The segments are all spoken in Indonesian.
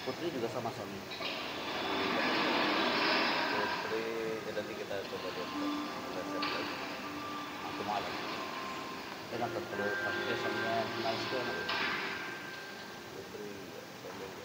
Putri juga sama suami. Putri, ya nanti kita coba lihat resep lagi. Aku malam. Enak kan kalau pakai sama nice tuh enak. Putri, suami ya.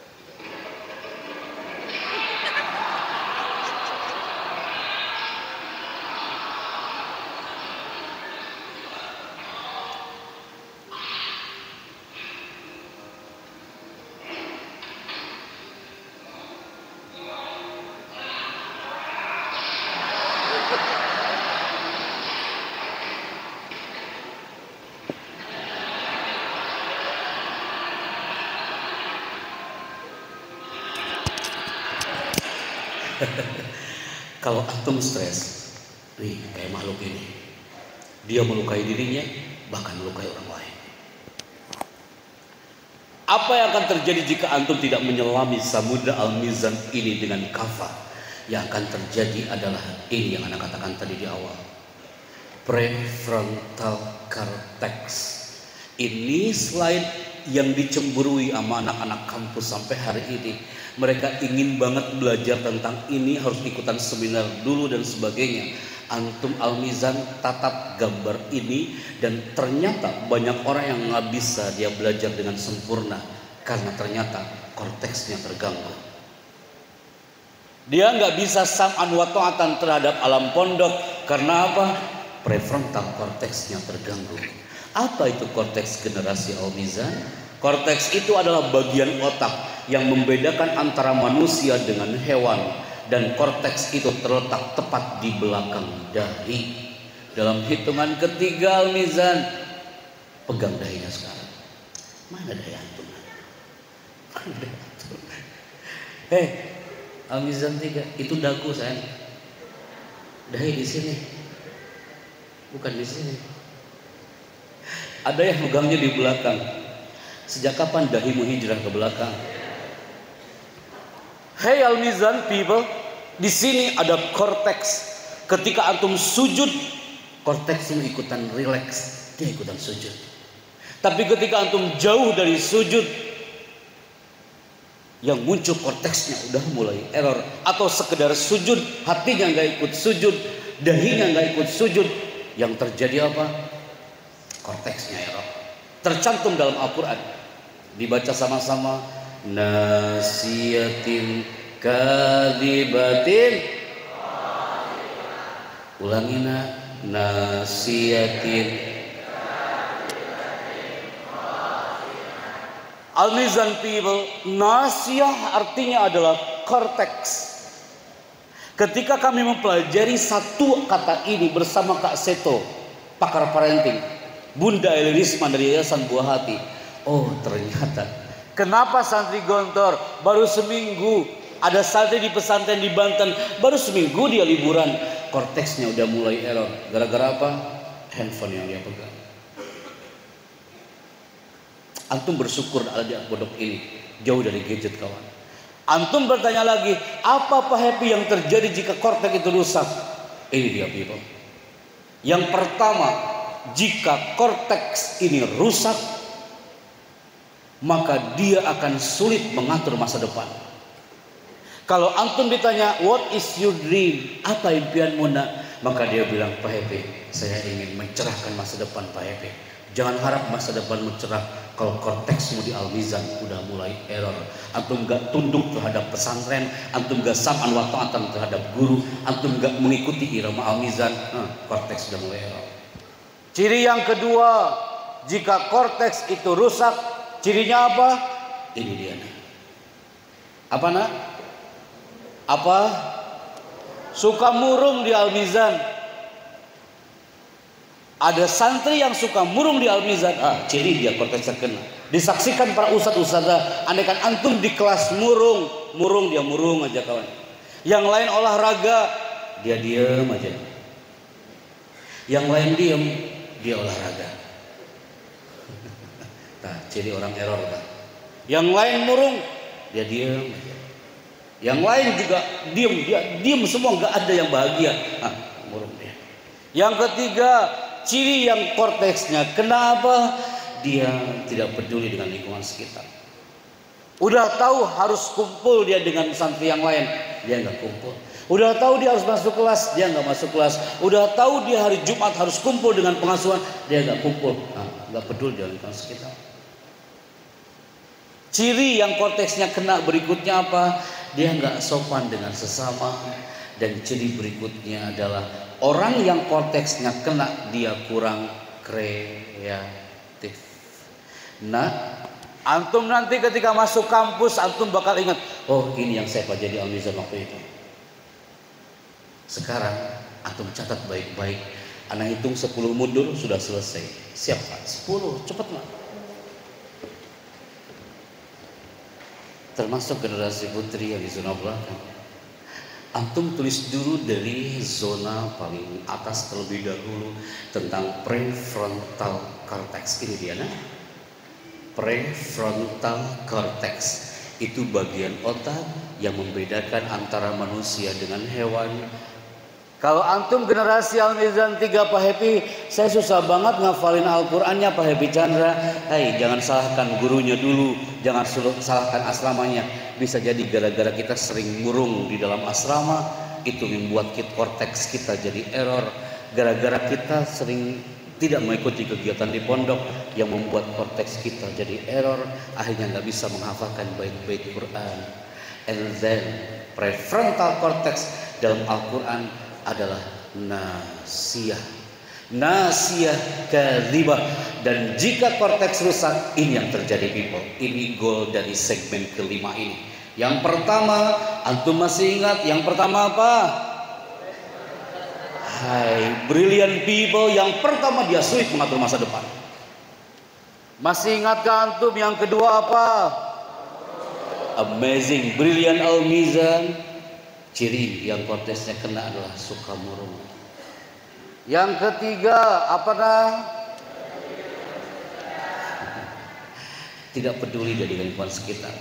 Kalau antum stres, nih kayak makhluk ini, dia melukai dirinya, bahkan melukai orang lain. Apa yang akan terjadi jika antum tidak menyelami samudra al-mizan ini dengan kafah? Yang akan terjadi adalah ini yang anak katakan tadi di awal. Prefrontal cortex. Ini selain yang dicemburui sama anak-anak kampus sampai hari ini, mereka ingin banget belajar tentang ini, harus ikutan seminar dulu dan sebagainya. Antum al-mizan tatap gambar ini, dan ternyata banyak orang yang nggak bisa dia belajar dengan sempurna karena ternyata korteksnya terganggu. Dia nggak bisa sam'an wa ta'atan terhadap alam pondok karena apa? Prefrontal korteksnya terganggu. Apa itu korteks generasi al-mizan? Korteks itu adalah bagian otak yang membedakan antara manusia dengan hewan, dan korteks itu terletak tepat di belakang dahi. Dalam hitungan ketiga al-mizan, pegang dahinya sekarang. Mana dahi antum? Mana dahi antum? Al-mizan 3 itu dagu sayang. Dahi di sini, bukan di sini. Ada yang megangnya di belakang. Sejak kapan dahimu hijrah ke belakang? Hey al-mizan people, di sini ada korteks. Ketika antum sujud, korteksmu ikutan rileks, dia ikutan sujud. Tapi ketika antum jauh dari sujud, yang muncul korteksnya udah mulai error. Atau sekedar sujud, hatinya nggak ikut sujud, dahinya nggak ikut sujud. Yang terjadi apa? Korteksnya error. Tercantum dalam Al-Quran, dibaca sama-sama. Nasiyatin kadibatin. Ulangina. Nasiyatin. Al-mizan people, nasiyah artinya adalah korteks. Ketika kami mempelajari satu kata ini bersama Kak Seto, pakar parenting, Bunda Elirisman dari Yayasan Buah Hati. Oh ternyata, kenapa santri Gontor baru seminggu, ada santri di pesantren di Banten baru seminggu dia liburan, korteksnya udah mulai error. Gara-gara apa? Handphone yang dia pegang. Antum bersyukur ada di pondok ini, jauh dari gadget kawan. Antum bertanya lagi, apa Pak Happy yang terjadi jika korteks itu rusak? Ini dia people. Yang pertama, jika korteks ini rusak, maka dia akan sulit mengatur masa depan. Kalau antum ditanya, what is your dream? Apa impianmu nak? Maka dia bilang, Pak Happy, saya ingin mencerahkan masa depan Pak Happy. Jangan harap masa depanmu cerah kalau korteksmu di al-mizan udah mulai error. Antum gak tunduk terhadap pesantren, antum gak sam'an wa ta'atan terhadap guru, antum gak mengikuti irama al-mizan, korteks udah mulai error. Ciri yang kedua, jika korteks itu rusak, cirinya apa? Ini dia nih. Apa nak? Apa? Suka murung di al-mizan. Ada santri yang suka murung di al-mizan, ciri dia korteks terkena. Disaksikan para ustadz-ustadzah, andaikan antum di kelas murung dia murung aja kawan. Yang lain olahraga, dia diam aja. Yang lain diam, dia olahraga. Nah, ciri orang error kan. Yang lain murung, dia diam aja. Yang lain juga diam, dia diam semua, nggak ada yang bahagia. Murung dia. Yang ketiga, ciri yang korteksnya kenapa? Dia tidak peduli dengan lingkungan sekitar. Udah tahu harus kumpul dia dengan santri yang lain, dia nggak kumpul. Udah tahu dia harus masuk kelas, dia nggak masuk kelas. Udah tahu dia hari Jumat harus kumpul dengan pengasuhan, dia nggak kumpul. Nah, nggak peduli dengan lingkungan sekitar. Ciri yang korteksnya kena berikutnya apa? Dia nggak sopan dengan sesama. Dan ciri berikutnya adalah orang yang korteksnya kena, dia kurang kreatif. Nah, antum nanti ketika masuk kampus, antum bakal ingat, oh ini yang saya pelajari Al-Mizan waktu itu. Sekarang antum catat baik-baik. Anak hitung 10 mundur sudah selesai. Siap Pak? 10, cepat Pak. Termasuk generasi putri yang di zona belakang. Antum tulis dulu dari zona paling atas terlebih dahulu tentang prefrontal cortex. Ini dia nah. Prefrontal cortex itu bagian otak yang membedakan antara manusia dengan hewan. Kalau antum generasi Al-Mizan 3 Pak Happy, saya susah banget ngafalin Al-Qur'annya Pak Happy Chandra. Hai, jangan salahkan gurunya dulu, jangan salahkan asramanya. Bisa jadi gara-gara kita sering murung di dalam asrama, itu membuat korteks kita jadi error. Gara-gara kita sering tidak mengikuti kegiatan di pondok yang membuat korteks kita jadi error, akhirnya nggak bisa menghafalkan baik-baik Quran. And then prefrontal cortex dalam Al-Quran adalah nasiyah, nasiyah kadzibah. Dan jika korteks rusak, ini yang terjadi people. Ini goal dari segmen kelima ini. Yang pertama, antum masih ingat yang pertama apa? Hai, brilliant people, yang pertama dia sulit mengatur masa depan. Masih ingatkah antum yang kedua apa? Amazing, brilliant Al-Mizan. Ciri yang korteksnya kena adalah suka murung. Yang ketiga apa nah? Tidak peduli dari lingkungan sekitar.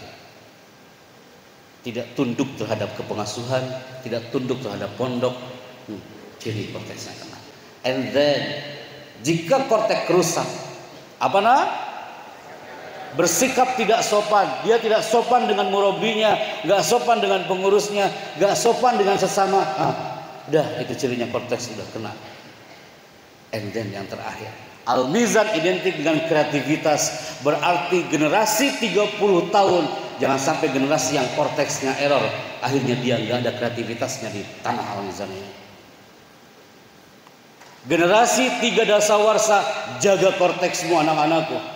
Tidak tunduk terhadap kepengasuhan, tidak tunduk terhadap pondok. Ciri korteksnya kena. And then jika korteks rusak, apa nah? Bersikap tidak sopan. Dia tidak sopan dengan murabinya, gak sopan dengan pengurusnya, gak sopan dengan sesama. Udah, itu cirinya korteks sudah kena. And then yang terakhir, Al-Mizan identik dengan kreativitas. Berarti generasi 30 tahun, jangan sampai generasi yang korteksnya error, akhirnya dia gak ada kreativitasnya di tanah Al-Mizan ini. Generasi 3 dasawarsa, jaga korteksmu anak-anakku.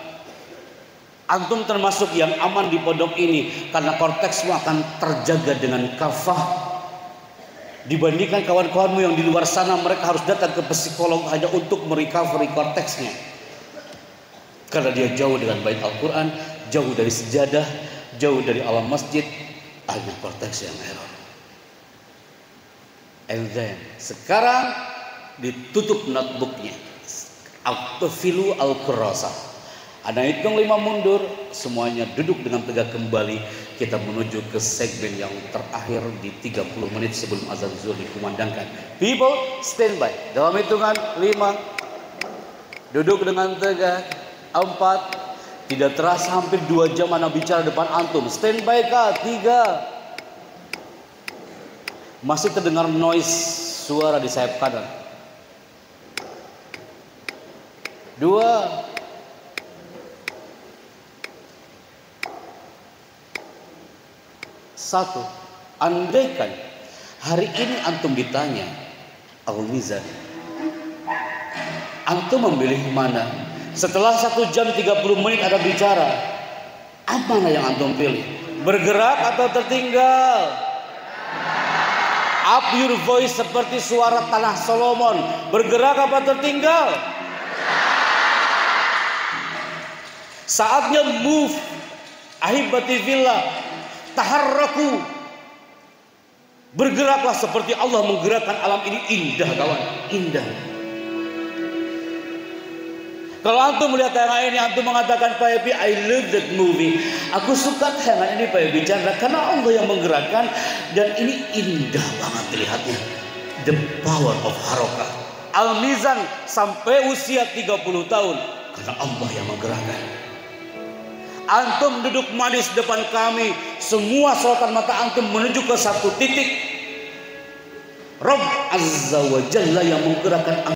Antum termasuk yang aman di pondok ini karena korteksmu akan terjaga dengan kafah. Dibandingkan kawan-kawanmu yang di luar sana, mereka harus datang ke psikolog hanya untuk merecovery korteksnya. Karena dia jauh dengan bait Al-Quran, jauh dari sejadah, jauh dari alam masjid, hanya korteks yang error. And then sekarang ditutup notebooknya. Autofilu al-kurasa. Ada hitung 5 mundur, semuanya duduk dengan tegak kembali. Kita menuju ke segmen yang terakhir di 30 menit sebelum azan zuhur dikumandangkan. People, stand by. Dalam hitungan 5, duduk dengan tegak. 4, tidak terasa hampir 2 jam anak bicara depan antum. Stand by kah? 3, masih terdengar noise suara di sayap kanan. 2, 1. Andaikan hari ini antum ditanya Al-Mizan, antum memilih mana? Setelah 1 jam 30 menit ada bicara, apa yang antum pilih? Bergerak atau tertinggal? Up your voice seperti suara tanah Solomon. Bergerak apa tertinggal? Saatnya move. Ahibati fillah, taharraku. Bergeraklah seperti Allah menggerakkan alam ini. Indah kawan, indah. Kalau antum melihat tayangan ini, antum mengatakan Pak Happy, I love that movie. Aku suka tayangan ini Pak Happy Chandra karena Allah yang menggerakkan dan ini indah banget dilihatnya. The power of harokah. Al-Mizan sampai usia 30 tahun karena Allah yang menggerakkan. Antum duduk manis depan kami, semua sorotan mata antum menuju ke satu titik. Rabb Azza wa Jalla yang menggerakkan